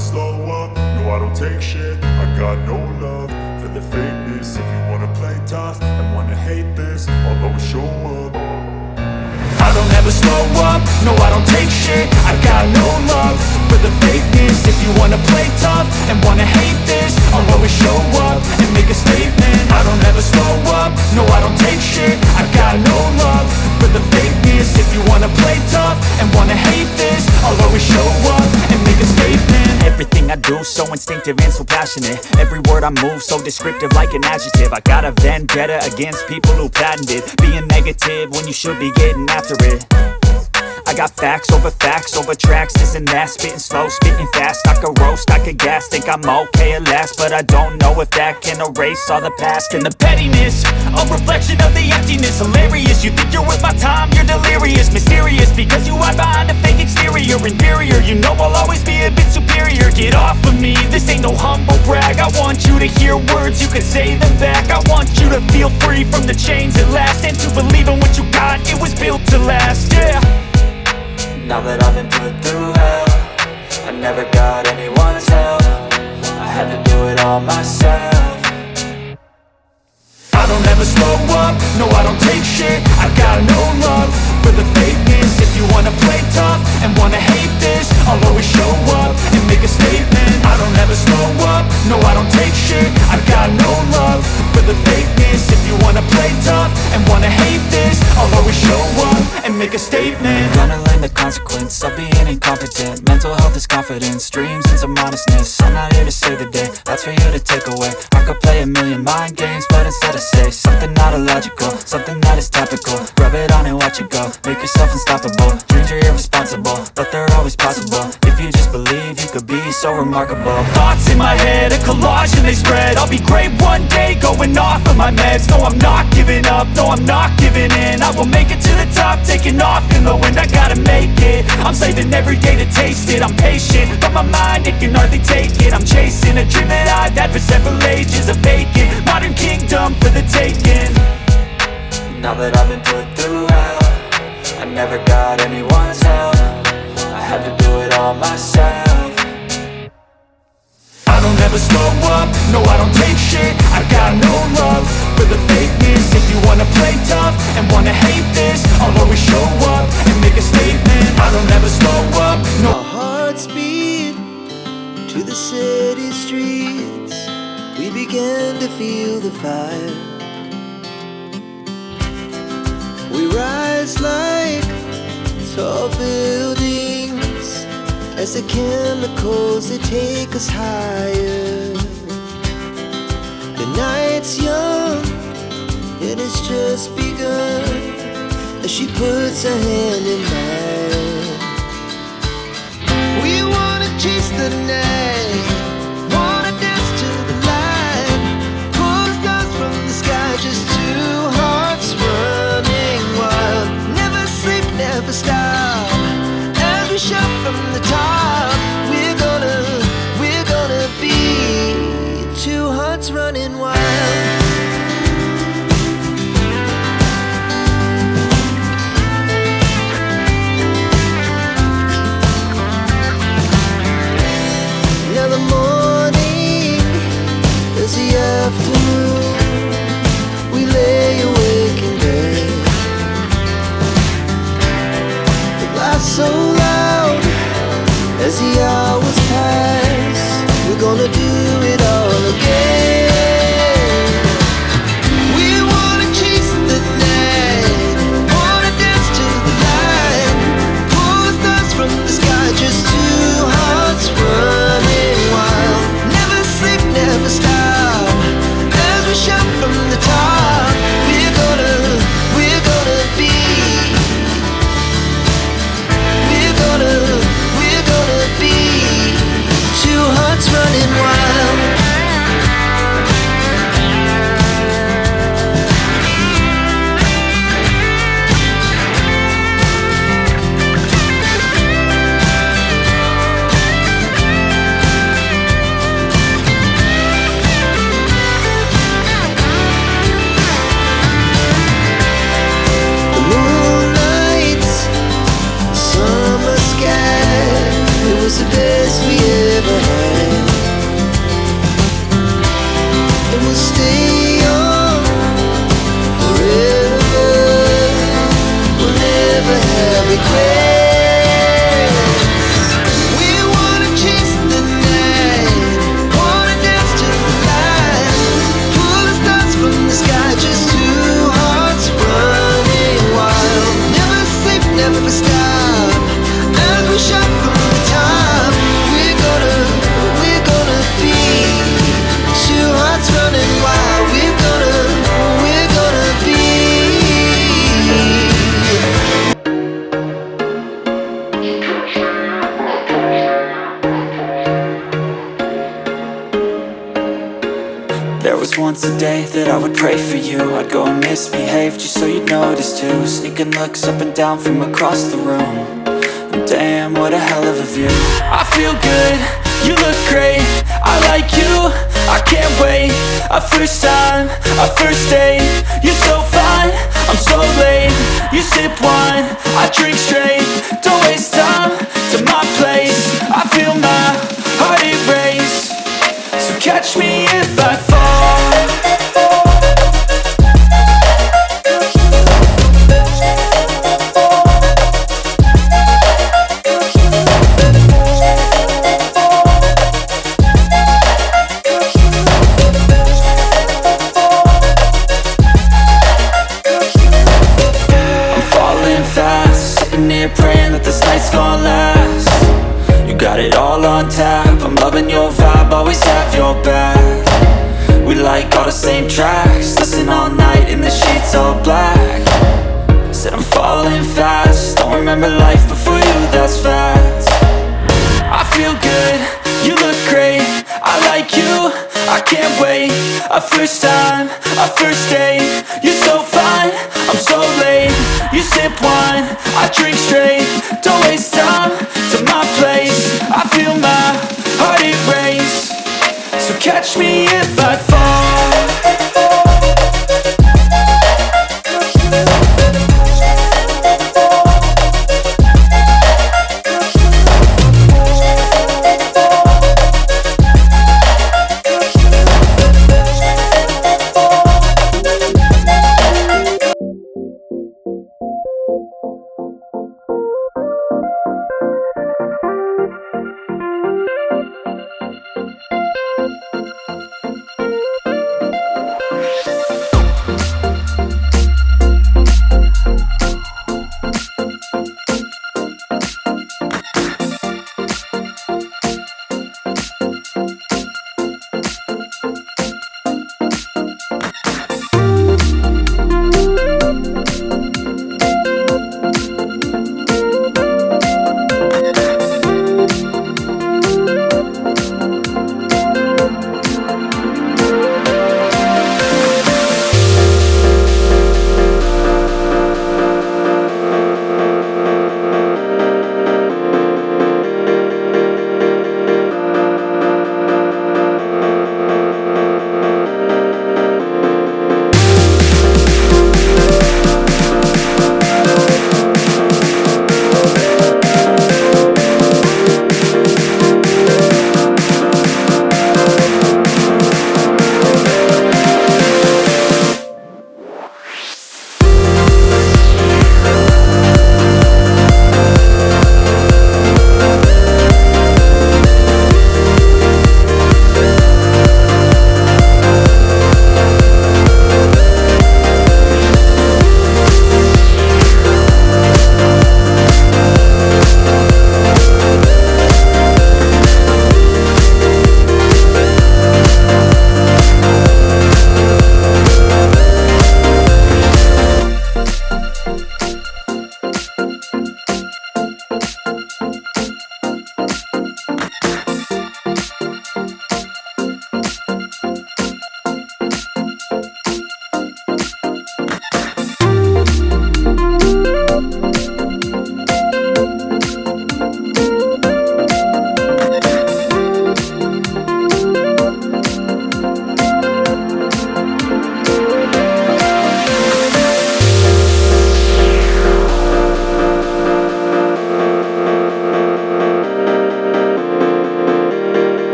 slow up, no I don't take shit. I got no love for the fakeness. If you wanna play tough and wanna hate this, I'll always show up. I don't ever slow up, no I don't take shit. I got no love for the fakeness. If you wanna play tough and wanna hate this, I'll always show up and make a statement. I don't ever slow up, no I don't take shit. I got no love for the fakeness. If you wanna play tough and wanna hate this, I'll always show up and make a statement. Everything I do so instinctive and so passionate. Every word I move so descriptive like an adjective. I got a vendetta against people who patented being negative when you should be getting after it. I got facts over tracks, this and that. Spitting slow, spitting fast. I could roast, I could gas. Think I'm okay at last, but I don't know if that can erase all the past. And the pettiness, a reflection of the emptiness. Hilarious, you think you're worth my time, you're delirious. Mysterious, because you hide behind a fake exterior. Inferior, you know I'll always be a bit superior. Get off of me, this ain't no humble brag. I want you to hear words, you can say them back. I want you to feel free from the chains at last, and to believe in what you got, it was built to last, yeah. Now that I've been put through hell, I never got anyone's help. I had to do it all myself. I don't ever slow up, no I don't take shit. I got no love for the fakeness. If you wanna play tough and wanna hate this, I'll always show up and make a statement. I don't ever slow up, no I don't take shit. I got no love for the fakeness. If you wanna play tough and wanna hate this, I'll always show up and make a statement. Gonna learn the consequence of being incompetent. Mental health is confidence, dreams and some honestness. I'm not here to save the day, that's for you to take away. I could play a million mind games, but instead I say something not illogical, something that is topical. Rub it on and watch it go, make yourself unstoppable. Dreams are irresponsible, but they're always possible. If you just believe, you could be so remarkable. Thoughts in my head, a collage and they spread. I'll be great one day, going off of my meds. No, I'm not giving up, no, I'm not giving in. I will make it to the top, taking off in the wind. I gotta make it, I'm saving every day to taste it. I'm patient, but my mind, it can hardly take it. I'm chasing a dream that I've had for several ages. A vacant, modern kingdom for the taking. Now that I've been put through hell, I never got anyone's help. I had to do it all myself. I don't ever slow up, no I don't take shit. I got no love for the fakeness. If you wanna play tough and wanna hate this, I'll always show up and make a statement. I don't ever slow up, no. Our hearts beat to the city streets. We began to feel the fire. We rise like tall buildings as the chemicals, they take us higher. The night's young and it's just begun as she puts her hand in mine. We wanna chase the night, wanna dance to the light. Pull the stars from the sky, just two hearts running wild. Never sleep, never stop, as we shout from the top. We're gonna be two hearts running wild. There was once a day that I would pray for you. I'd go and misbehave just so you'd notice too. Sneaking looks up and down from across the room. And damn, what a hell of a view. I feel good, you look great, I like you, I can't wait. A first time, a first date, you're so fine, I'm so late. You sip wine, I drink straight. Don't waste time to my place. I feel my heart erase. So catch me if I fall. Praying that this night's gonna last. You got it all on tap, I'm loving your vibe, always have your back. We like all the same tracks, listen all night in the sheets all black. Said I'm falling fast, don't remember life before you, that's fact. I feel good, you look great, I like you, I can't wait. A first time, a first date, you're so fine, I'm so late. You sip wine, I drink straight. Don't waste time to my place. I feel my heart erase. So catch me if I fall.